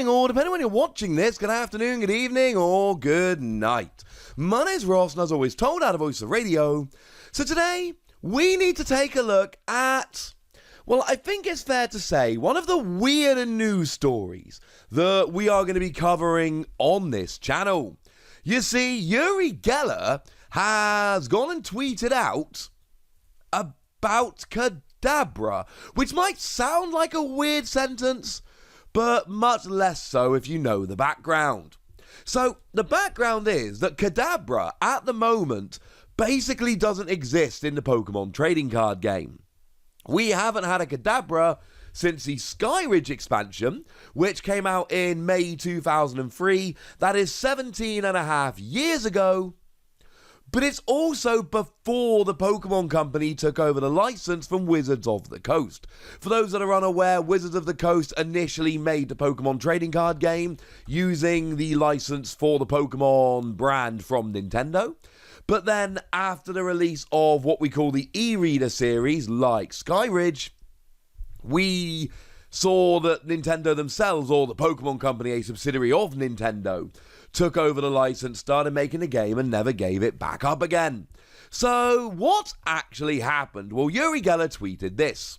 morning, or depending on when you're watching this, good afternoon, good evening, or good night. My name's Ross, and as always, told out of Voice of Radio. So today, we need to take a look at, well, I think it's fair to say, one of the weirder news stories that we are going to be covering on this channel. You see, Yuri Geller has gone and tweeted out about Kadabra, which might sound like a weird sentence, but much less so if you know the background. So, the background is that Kadabra, at the moment, basically doesn't exist in the Pokémon trading card game. We haven't had a Kadabra since the Skyridge expansion, which came out in May 2003. That is 17 and a half years ago. But it's also before the Pokémon Company took over the license from Wizards of the Coast. For those that are unaware, Wizards of the Coast initially made the Pokémon trading card game using the license for the Pokémon brand from Nintendo. But then, after the release of what we call the e-reader series, like Skyridge, we saw that Nintendo themselves, or the Pokémon Company, a subsidiary of Nintendo, took over the license, started making the game, and never gave it back up again. So, what actually happened? Well, Yuri Geller tweeted this.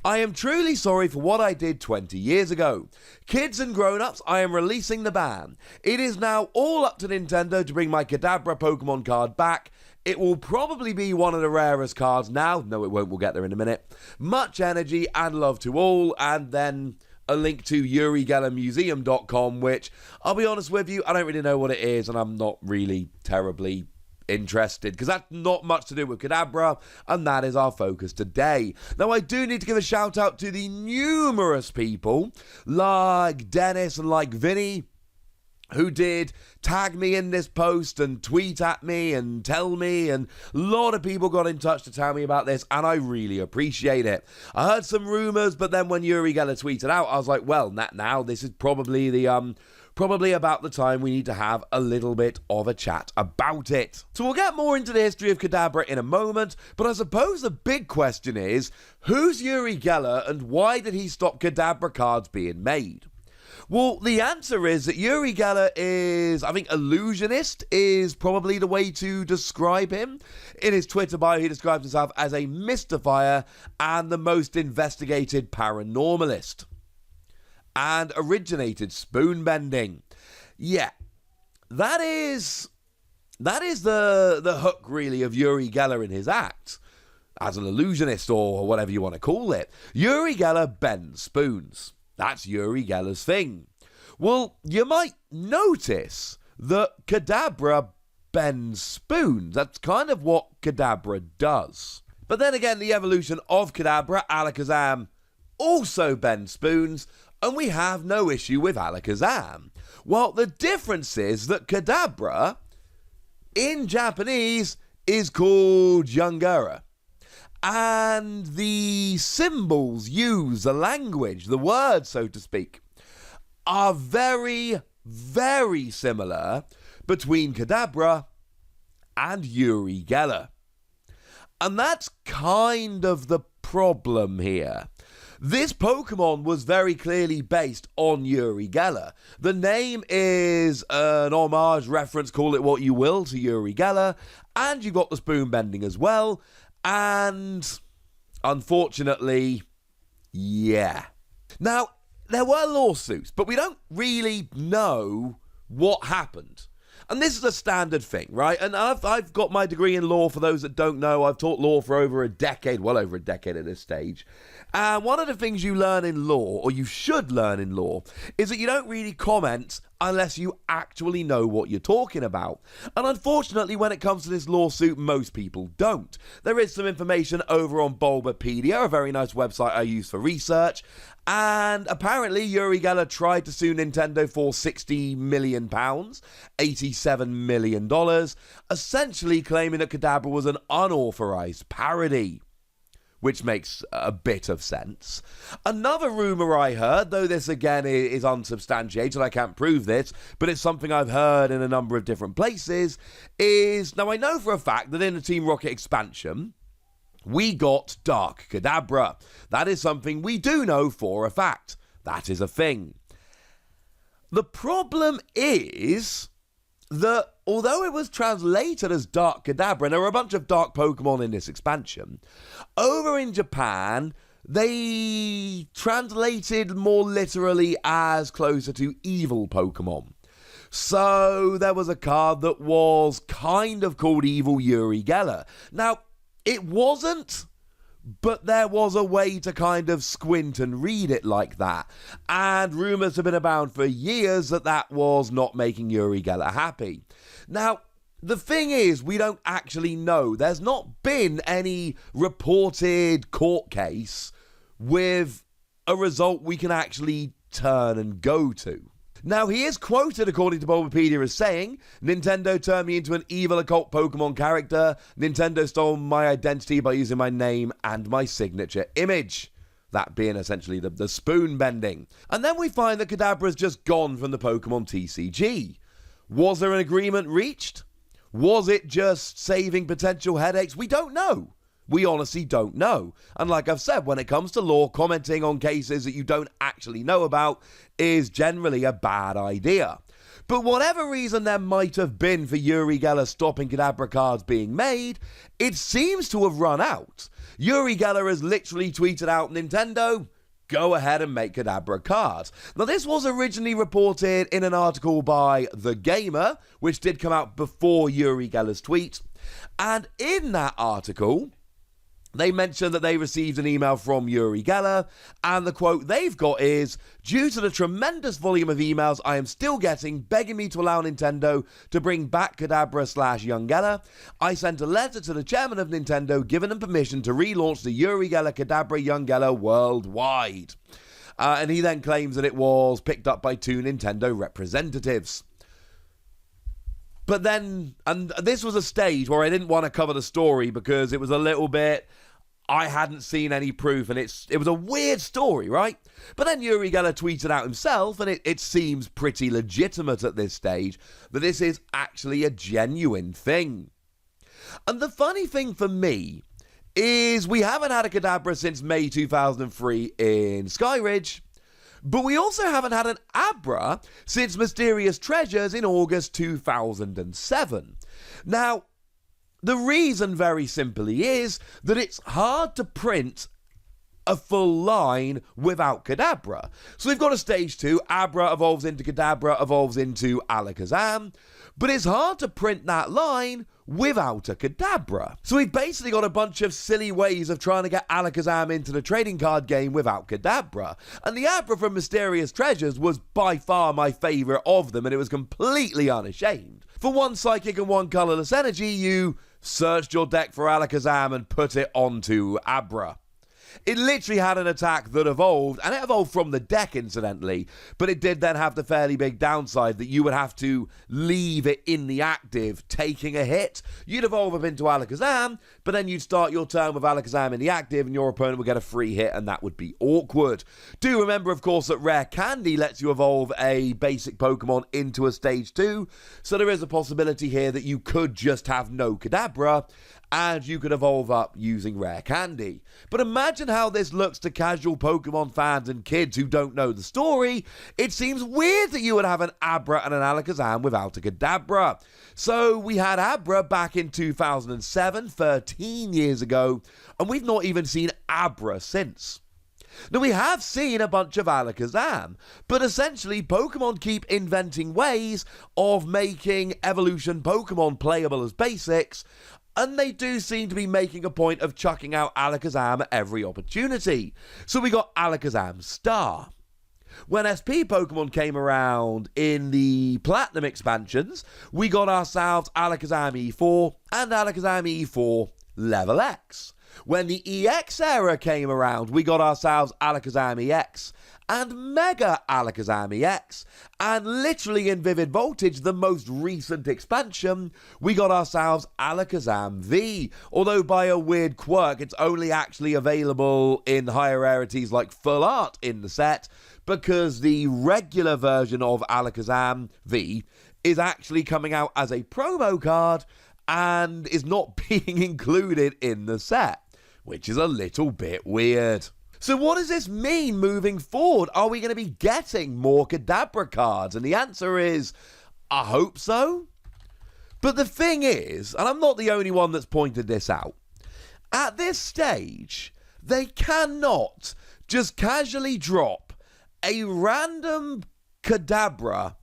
I am truly sorry for what I did 20 years ago. Kids and grown-ups, I am releasing the ban. It is now all up to Nintendo to bring my Kadabra Pokemon card back. It will probably be one of the rarest cards now. No, it won't. We'll get there in a minute. Much energy and love to all. And then a link to YuriGellerMuseum.com, which, I'll be honest with you, I don't really know what it is, and I'm not really terribly interested, because that's not much to do with Kadabra, and that is our focus today. Now, I do need to give a shout out to the numerous people, like Dennis and like Vinny, who did tag me in this post and tweet at me and tell me, and a lot of people got in touch to tell me about this, and I really appreciate it. I heard some rumors, but then when Yuri Geller tweeted out, I was like, well, now this is probably the probably about the time we need to have a little bit of a chat about it. So we'll get more into the history of Kadabra in a moment, but I suppose the big question is, who's Yuri Geller and why did he stop Kadabra cards being made? Well, the answer is that Yuri Geller is, I think, illusionist is probably the way to describe him. In his Twitter bio, he describes himself as a mystifier and the most investigated paranormalist. And originated spoon bending. Yeah, that is the hook, really, of Yuri Geller in his act. As an illusionist, or whatever you want to call it. Yuri Geller bends spoons. That's Yuri Geller's thing. Well, you might notice that Kadabra bends spoons. That's kind of what Kadabra does. But then again, the evolution of Kadabra, Alakazam, also bends spoons, and we have no issue with Alakazam. Well, the difference is that Kadabra, in Japanese, is called Yungara. And the symbols used, the language, the words, so to speak, are very, very similar between Kadabra and Yuri Geller. And that's kind of the problem here. This Pokemon was very clearly based on Yuri Geller. The name is an homage, reference, call it what you will, to Yuri Geller. And you've got the spoon bending as well. And unfortunately, yeah. Now, there were lawsuits, but we don't really know what happened. And this is a standard thing, right? And I've got my degree in law. For those that don't know, I've taught law for over a decade, well over a decade at this stage. And one of the things you learn in law, or you should learn in law, is that you don't really comment unless you actually know what you're talking about. And unfortunately, when it comes to this lawsuit, most people don't. There is some information over on Bulbapedia, a very nice website I use for research. And apparently, Yuri Geller tried to sue Nintendo for £60 million, $87 million, essentially claiming that Kadabra was an unauthorized parody, which makes a bit of sense. Another rumor I heard, though this again is unsubstantiated, I can't prove this, but it's something I've heard in a number of different places, is, now I know for a fact that in the Team Rocket expansion, we got Dark Kadabra. That is something we do know for a fact. That is a thing. The problem is that although it was translated as Dark Kadabra, and there were a bunch of dark Pokemon in this expansion, over in Japan, they translated more literally as closer to evil Pokemon. So there was a card that was kind of called Evil Yuri Geller. Now, it wasn't, but there was a way to kind of squint and read it like that. And rumours have been abound for years that that was not making Yuri Geller happy. Now, the thing is, we don't actually know. There's not been any reported court case with a result we can actually turn and go to. Now, he is quoted, according to Bulbapedia, as saying, Nintendo turned me into an evil occult Pokemon character. Nintendo stole my identity by using my name and my signature image. That being essentially the spoon bending. And then we find that Kadabra's just gone from the Pokemon TCG. Was there an agreement reached? Was it just saving potential headaches? We don't know. We honestly don't know. And like I've said, when it comes to law, commenting on cases that you don't actually know about is generally a bad idea. But whatever reason there might have been for Yuri Geller stopping Kadabra cards being made, it seems to have run out. Yuri Geller has literally tweeted out, Nintendo, go ahead and make Kadabra cards. Now, this was originally reported in an article by The Gamer, which did come out before Yuri Geller's tweet. And in that article, they mentioned that they received an email from Yuri Geller, and the quote they've got is, due to the tremendous volume of emails I am still getting begging me to allow Nintendo to bring back Kadabra/Young Geller, I sent a letter to the chairman of Nintendo giving them permission to relaunch the Yuri Geller Kadabra Young Geller worldwide. And he then claims that it was picked up by 2 Nintendo representatives. But then, and this was a stage where I didn't want to cover the story because it was a little bit, I hadn't seen any proof, and it was a weird story, right? But then Yuri Geller tweeted out himself, and it seems pretty legitimate at this stage, that this is actually a genuine thing. And the funny thing for me is we haven't had a Kadabra since May 2003 in Skyridge, but we also haven't had an Abra since Mysterious Treasures in August 2007. Now, the reason very simply is that it's hard to print a full line without Kadabra. So we've got a stage 2, Abra evolves into Kadabra, evolves into Alakazam, but it's hard to print that line without a Kadabra. So we've basically got a bunch of silly ways of trying to get Alakazam into the trading card game without Kadabra. And the Abra from Mysterious Treasures was by far my favourite of them, and it was completely unashamed. For 1 Psychic and 1 Colourless Energy, you searched your deck for Alakazam and put it onto Abra. It literally had an attack that evolved, and it evolved from the deck, incidentally, but it did then have the fairly big downside that you would have to leave it in the active, taking a hit. You'd evolve up into Alakazam, but then you'd start your turn with Alakazam in the active, and your opponent would get a free hit, and that would be awkward. Do remember, of course, that Rare Candy lets you evolve a basic Pokemon into a Stage 2, so there is a possibility here that you could just have no Kadabra, and you could evolve up using Rare Candy. But imagine how this looks to casual Pokemon fans and kids who don't know the story. It seems weird that you would have an Abra and an Alakazam without a Kadabra. So we had Abra back in 2007, 13 years ago, and we've not even seen Abra since. Now, we have seen a bunch of Alakazam, but essentially Pokemon keep inventing ways of making evolution Pokemon playable as basics, and they do seem to be making a point of chucking out Alakazam at every opportunity. So we got Alakazam Star. When SP Pokemon came around in the Platinum expansions, we got ourselves Alakazam E4 and Alakazam E4 Level X. When the EX era came around, we got ourselves Alakazam EX and Mega Alakazam EX, and literally in Vivid Voltage, the most recent expansion, we got ourselves Alakazam V, although by a weird quirk, it's only actually available in higher rarities like Full Art in the set, because the regular version of Alakazam V is actually coming out as a promo card and is not being included in the set, which is a little bit weird. So what does this mean moving forward? Are we going to be getting more Kadabra cards? And the answer is, I hope so. But the thing is, and I'm not the only one that's pointed this out, at this stage, they cannot just casually drop a random Kadabra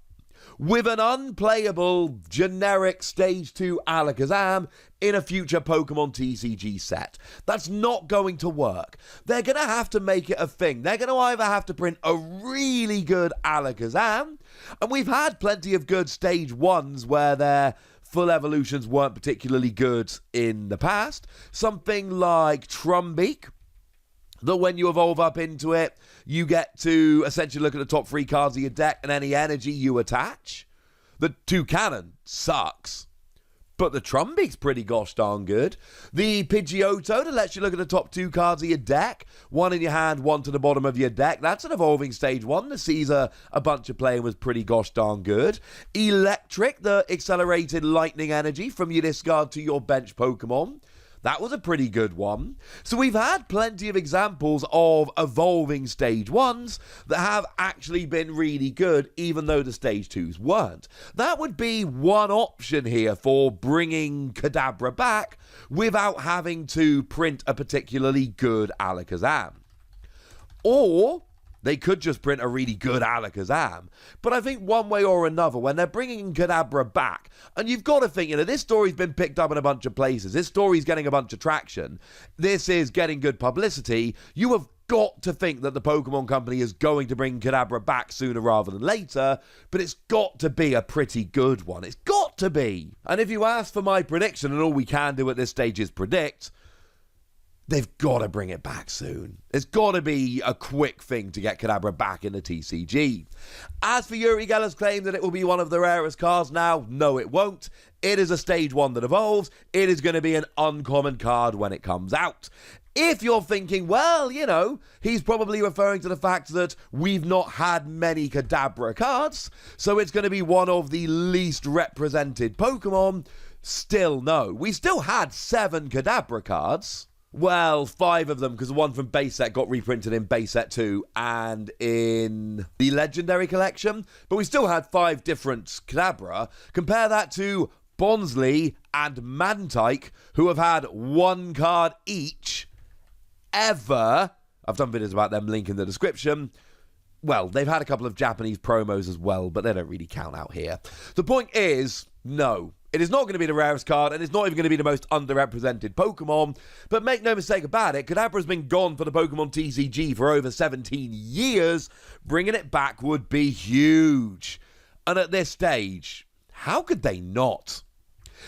with an unplayable generic Stage 2 Alakazam in a future Pokemon TCG set. That's not going to work. They're going to have to make it a thing. They're going to either have to print a really good Alakazam, and we've had plenty of good Stage 1s where their full evolutions weren't particularly good in the past. Something like Trumbeak, that when you evolve up into it, you get to essentially look at the top 3 cards of your deck and any energy you attach. The Toucannon sucks, but the Trumbeak's pretty gosh darn good. The Pidgeotto that lets you look at the top 2 cards of your deck, 1 in your hand, 1 to the bottom of your deck. That's an evolving Stage 1 that sees a bunch of playing was pretty gosh darn good. Electric, the accelerated lightning energy from your discard to your bench Pokemon. That was a pretty good one. So we've had plenty of examples of evolving Stage 1s that have actually been really good, even though the Stage 2s weren't. That would be one option here for bringing Kadabra back without having to print a particularly good Alakazam. Or they could just print a really good Alakazam. But I think one way or another, when they're bringing Kadabra back, and you've got to think, this story's been picked up in a bunch of places. This story's getting a bunch of traction. This is getting good publicity. You have got to think that the Pokemon Company is going to bring Kadabra back sooner rather than later, but it's got to be a pretty good one. It's got to be. And if you ask for my prediction, and all we can do at this stage is predict, they've got to bring it back soon. It's got to be a quick thing to get Kadabra back in the TCG. As for Yuri Geller's claim that it will be one of the rarest cards now, no it won't. It is a Stage 1 that evolves. It is going to be an uncommon card when it comes out. If you're thinking, well, he's probably referring to the fact that we've not had many Kadabra cards, so it's going to be one of the least represented Pokemon. Still, no. We still had 7 Kadabra cards. Well, 5 of them, because the one from base set got reprinted in base set 2 and in the Legendary Collection. But we still had 5 different Kadabra. Compare that to Bonsly and Mantike, who have had 1 card each ever. I've done videos about them, link in the description. Well, they've had a couple of Japanese promos as well, but they don't really count out here. The point is, no. It is not going to be the rarest card, and it's not even going to be the most underrepresented Pokemon. But make no mistake about it, Kadabra's been gone for the Pokemon TCG for over 17 years. Bringing it back would be huge. And at this stage, how could they not?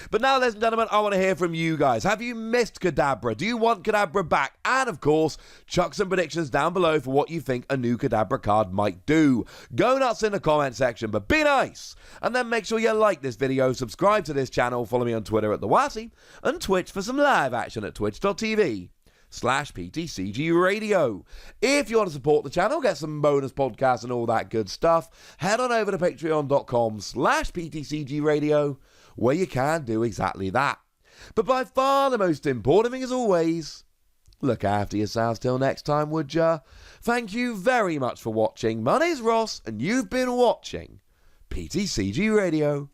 But now, ladies and gentlemen, I want to hear from you guys. Have you missed Kadabra? Do you want Kadabra back? And, of course, chuck some predictions down below for what you think a new Kadabra card might do. Go nuts in the comment section, but be nice. And then make sure you like this video, subscribe to this channel, follow me on Twitter at TheWassy, and Twitch for some live action at twitch.tv/PTCGRadio. If you want to support the channel, get some bonus podcasts and all that good stuff, head on over to patreon.com/PTCGRadio, where you can do exactly that. But by far the most important thing, as always, look after yourselves till next time, would ya? Thank you very much for watching. My name's Ross, and you've been watching PTCG Radio.